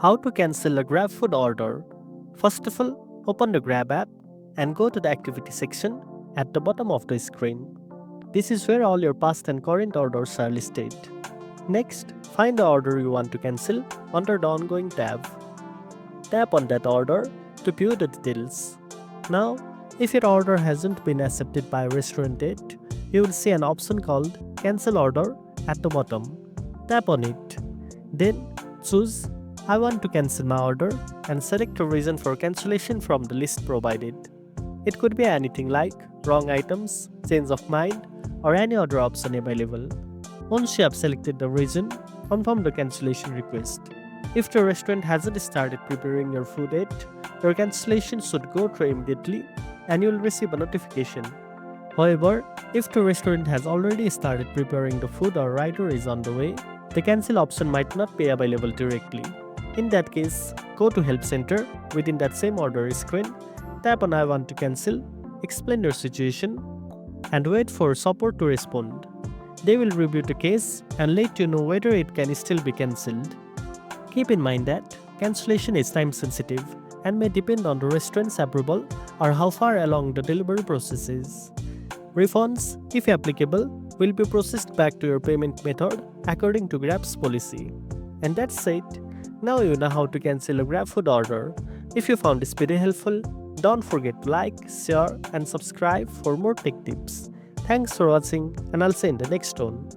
How to cancel a GrabFood order? First of all, open the Grab app and go to the activity section at the bottom of the screen. This is where all your past and current orders are listed. Next, find the order you want to cancel under the ongoing tab. Tap on that order to view the details. Now, if your order hasn't been accepted by a restaurant yet, you will see an option called Cancel Order at the bottom. Tap on it. Then choose I want to cancel my order and select a reason for cancellation from the list provided. It could be anything like wrong items, change of mind, or any other option available. Once you have selected the reason, confirm the cancellation request. If the restaurant hasn't started preparing your food yet, your cancellation should go through immediately and you will receive a notification. However, if the restaurant has already started preparing the food or rider is on the way, the cancel option might not be available directly. In that case, go to Help Center within that same order screen, tap on I want to cancel, explain your situation, and wait for support to respond. They will review the case and let you know whether it can still be cancelled. Keep in mind that cancellation is time sensitive and may depend on the restaurant's approval or how far along the delivery process is. Refunds, if applicable, will be processed back to your payment method according to Grab's policy. And that's it. Now you know how to cancel a GrabFood order. If you found this video helpful, don't forget to like, share, and subscribe for more tech tips. Thanks for watching, and I'll see you in the next one.